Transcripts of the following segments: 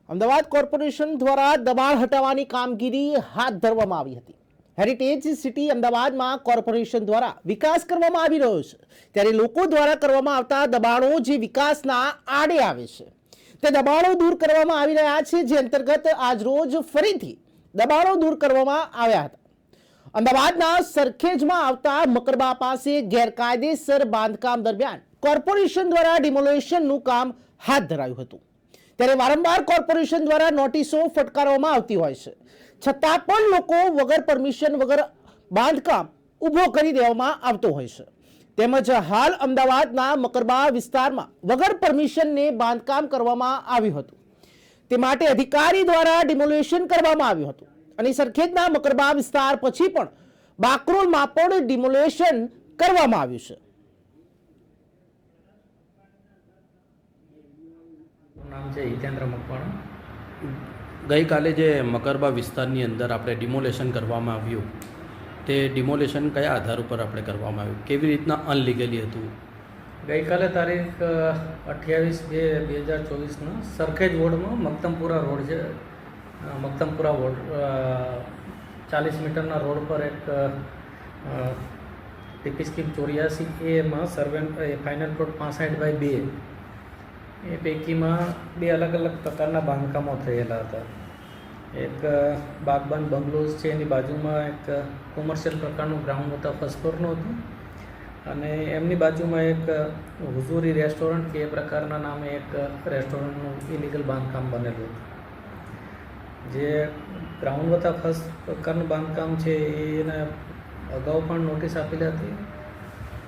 Ahmedabad corporation દ્વારા દબાણ હટાવવાની કામગીરી હાથ ધરવામાં આવી હતી। હેરિટેજ સિટી અમદાવાદમાં કોર્પોરેશન દ્વારા વિકાસ કરવામાં આવી રહ્યો છે, ત્યારે લોકો દ્વારા કરવામાં આવતા દબાણો જે વિકાસના આડે આવે છે તે દબાણો દૂર કરવામાં આવી રહ્યા છે, જે અંતર્ગત આજરોજ ફરીથી દબાણો દૂર કરવામાં આવ્યા હતા। અમદાવાદના સરખેજમાં આવતા મકરબા પાસે ગેરકાયદેસર બાંધકામ દરમિયાન કોર્પોરેશન દ્વારા ડિમોલેશનનું કામ હાથ ધરાયું હતું, ત્યારે વારંવાર કોર્પોરેશન દ્વારા નોટિસો ફટકારવામાં આવતી હોય છે, છતાં પણ લોકો વગર પરમિશન વગર બાંધકામ ઊભો કરી દેવામાં આવતો હોય છે। તેમજ હાલ અમદાવાદના મકરબા વિસ્તારમાં વગર પરમિશનને બાંધકામ કરવામાં આવ્યું હતું, તે માટે અધિકારી દ્વારા ડિમોલેશન કરવામાં આવ્યું હતું અને સરખેજના મકરબા વિસ્તાર પછી પણ બાકરોલમાં પણ ડિમોલેશન કરવામાં આવ્યું છે। નામ છે હિતેન્દ્ર મકવાણા। ગઈકાલે જે મકરબા વિસ્તારની અંદર આપણે ડિમોલેશન કરવામાં આવ્યું, તે ડિમોલેશન કયા આધાર ઉપર આપણે કરવામાં આવ્યું, કેવી રીતના અનલીગલી હતું? ગઈકાલે તારીખ 28/2/2024ના સરખેજ વોર્ડમાં મક્તમપુરા રોડ છે, મક્તમપુરા વોર્ડ 40 મીટરના રોડ પર એક ટીપી સ્કીમ 84A માં સર્વે ફાઇનલ પ્લોટ 65/2 એ પૈકીમાં બે અલગ અલગ પ્રકારના બાંધકામો થયેલા હતા। એક બાગબાન બંગલોઝ છે, એની બાજુમાં એક કોમર્શિયલ પ્રકારનું ગ્રાઉન્ડ હતા, ફર્સ્ટ ફ્લોરનું હતું, અને એમની બાજુમાં એક હુઝુરી રેસ્ટોરન્ટ કે એ પ્રકારના નામે એક રેસ્ટોરન્ટનું ઇલીગલ બાંધકામ બનેલું હતું। જે ગ્રાઉન્ડ વત્તા ફર્સ્ટ પ્રકારનું બાંધકામ છે એને અગાઉ પણ નોટિસ આપેલી હતી,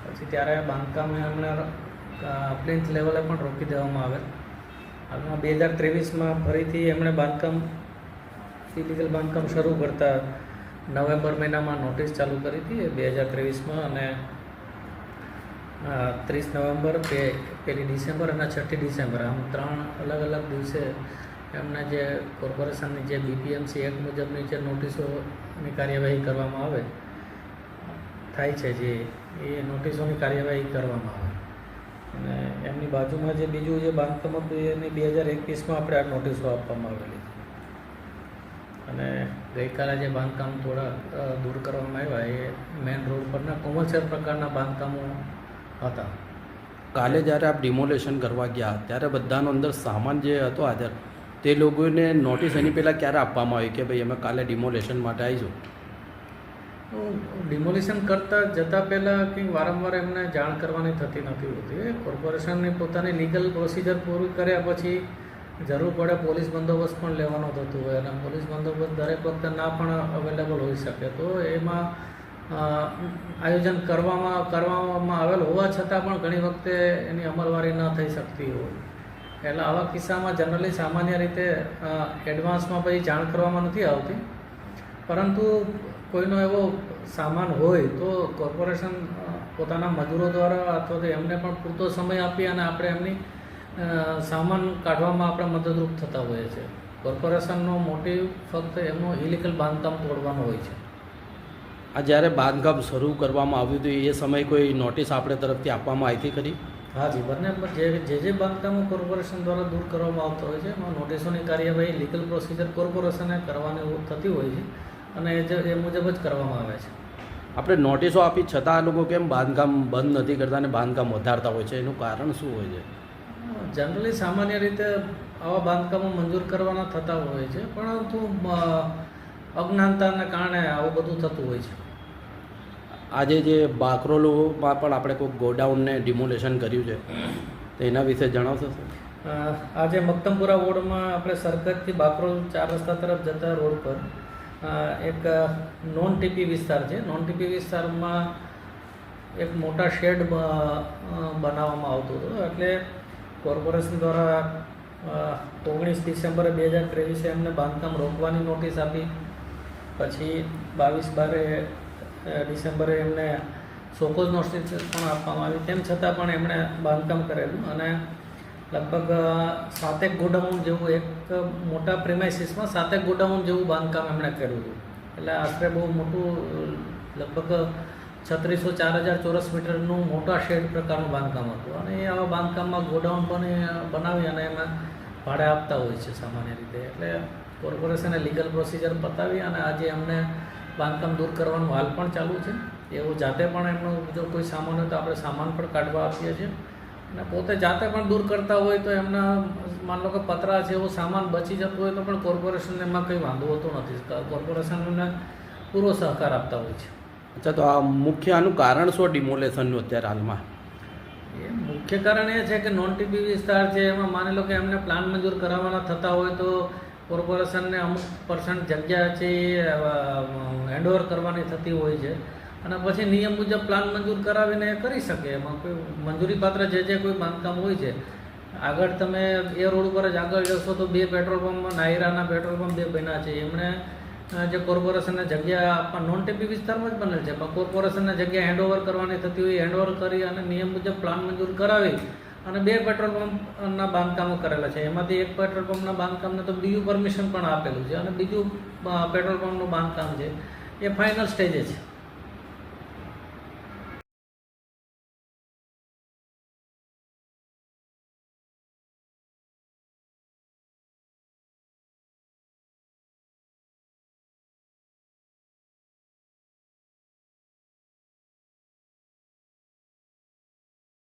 પછી ત્યારે આ બાંધકામ એમણે પ્લિન્થ લેવલે પણ રોકી દેવામાં આવેલ। હાલમાં 2023માં ફરીથી એમણે બાંધકામ ઇલીગલ બાંધકામ શરૂ કરતા નવેમ્બર મહિનામાં નોટિસ ચાલુ કરી હતી 2023માં, અને 30 નવેમ્બર, 1 ડિસેમ્બર અને 6 ડિસેમ્બર આમ 3 અલગ અલગ દિવસે એમને જે કોર્પોરેશનની જે BPMC એક્ટ મુજબની જે નોટિસોની કાર્યવાહી કરવામાં આવે થાય છે, જે એ નોટિસોની કાર્યવાહી કરવામાં આવે। અને એમની બાજુમાં જે બીજું જે બાંધકામ હતું એની 2021માં આપણે આ નોટિસો આપવામાં આવેલી, અને ગઈકાલે જે બાંધકામ થોડા દૂર કરવામાં આવ્યા એ મેઇન રોડ પરના કોમર્શિયલ પ્રકારના બાંધકામો હતા। કાલે જ્યારે આપ ડિમોલેશન કરવા ગયા ત્યારે બધાનો અંદર સામાન જે હતો આધાર, તે લોકોને નોટિસ એની પહેલાં ક્યારે આપવામાં આવી કે ભાઈ અમે કાલે ડિમોલેશન માટે આવીશું? ડિમોલિશન કરતાં જતાં પહેલાં કંઈ વારંવાર એમને જાણ કરવાની થતી નથી હોતી। કોર્પોરેશનની પોતાની લીગલ પ્રોસિજર પૂરી કર્યા પછી જરૂર પડે પોલીસ બંદોબસ્ત પણ લેવાનો થતું હોય, અને પોલીસ બંદોબસ્ત દરેક વખતે ના પણ અવેલેબલ હોઈ શકે, તો એમાં આયોજન કરવામાં આવેલ હોવા છતાં પણ ઘણી વખતે એની અમલવારી ન થઈ શકતી હોય। એટલે આવા કિસ્સામાં જનરલી સામાન્ય રીતે એડવાન્સમાં પછી જાણ કરવામાં નથી આવતી, પરંતુ કોઈનો એવો સામાન હોય તો કોર્પોરેશન પોતાના મજૂરો દ્વારા અથવા તો એમને પણ પૂરતો સમય આપી અને આપણે એમની સામાન કાઢવામાં આપણે મદદરૂપ થતા હોઈએ છીએ। કોર્પોરેશનનો મોટિવ ફક્ત એમનો ઇલીગલ બાંધકામ તોડવાનો હોય છે। આ જ્યારે બાંધકામ શરૂ કરવામાં આવ્યું હતું એ સમયે કોઈ નોટિસ આપણે તરફથી આપવામાં આવી હતી ખરી? હાજી, બંને જે બાંધકામો કોર્પોરેશન દ્વારા દૂર કરવામાં આવતા હોય છે એમાં નોટિસોની કાર્યવાહી લીગલ પ્રોસિજર કોર્પોરેશને કરવાની થતી હોય છે, અને એ મુજબ જ કરવામાં આવે છે। આપણે નોટિસો આપી છતાં આ લોકો કેમ બાંધકામ બંધ નથી કરતા અને બાંધકામ વધારતા હોય છે, એનું કારણ શું હોય છે? જનરલી સામાન્ય રીતે આવા બાંધકામો મંજૂર કરવાના થતા હોય છે, પરંતુ અજ્ઞાનતાના કારણે આવું બધું થતું હોય છે। આજે જે બાકરોલમાં પણ આપણે કોઈ ગોડાઉનને ડિમોલેશન કર્યું છે, તો એના વિશે જણાવશો સર? આજે મક્તમપુરા વોર્ડમાં આપણે સરખેજથી બાકરોલ 4 રસ્તા તરફ જતા રોડ પર એક નોન ટીપી વિસ્તાર છે। નોન ટીપી વિસ્તારમાં એક મોટા શેડ બનાવવામાં આવતો હતો, એટલે કોર્પોરેશન દ્વારા 19 ડિસેમ્બરે 2023 એમને બાંધકામ રોકવાની નોટિસ આપી, પછી 22 ડિસેમ્બરે એમને શોકોઝ નોટિસ પણ આપવામાં આવી, તેમ છતાં પણ એમણે બાંધકામ કરેલું, અને લગભગ 7 ગોડાઉન જેવું, એક મોટા પ્રિમાઇસીસમાં 7 ગોડાઉન જેવું બાંધકામ એમણે કર્યું હતું। એટલે આશરે બહુ મોટું, લગભગ 3600-4000 ચોરસ મીટરનું મોટા શેડ પ્રકારનું બાંધકામ હતું, અને એ આવા બાંધકામમાં ગોડાઉન પણ બનાવી અને એમાં ભાડે આપતા હોય છે સામાન્ય રીતે. એટલે કોર્પોરેશને લીગલ પ્રોસિજર પતાવી અને આજે અમને બાંધકામ દૂર કરવાનું હાલ પણ ચાલુ છે. એવું જાતે પણ એમનો જો કોઈ સામાન હોય તો આપણે સામાન પણ કાઢવા આપીએ છીએ અને પોતે જાતે પણ દૂર કરતા હોય તો એમના માન લો કે પતરા છે એવો સામાન બચી જતું હોય તો પણ કોર્પોરેશનને એમાં કંઈ વાંધો હોતો નથી. કોર્પોરેશન એમને પૂરો સહકાર આપતા હોય છે. અચ્છા, તો આ મુખ્ય આનું કારણ શું ડિમોલેશનનું અત્યારે હાલમાં? એ મુખ્ય કારણ એ છે કે નોન ટીપી વિસ્તાર છે, એમાં માની લો કે એમને પ્લાન મંજૂર કરાવવાના થતા હોય તો કોર્પોરેશનને અમુક % જગ્યા છે એ હેન્ડઓવર કરવાની થતી હોય છે અને પછી નિયમ મુજબ પ્લાન મંજૂર કરાવીને એ કરી શકે. એમાં કોઈ મંજૂરીપાત્ર જે કોઈ બાંધકામ હોય છે, આગળ તમે એ રોડ ઉપર જ આગળ જશો તો 2 પેટ્રોલ પંપ, નાયરાના પેટ્રોલ પંપ 2 બન્યા છે. એમણે જે કોર્પોરેશનને જગ્યા આપવા નોન ટીપી વિસ્તારમાં જ બનેલ છે, પણ કોર્પોરેશનને જગ્યા હેન્ડઓવર કરવાની થતી હોય, હેન્ડઓવર કરી અને નિયમ મુજબ પ્લાન મંજૂર કરાવી અને 2 પેટ્રોલ પંપના બાંધકામો કરેલા છે. એમાંથી એક પેટ્રોલ પંપના બાંધકામને તો બીજું પરમિશન પણ આપેલું છે અને બીજું પેટ્રોલ પંપનું બાંધકામ છે એ ફાઇનલ સ્ટેજે છે.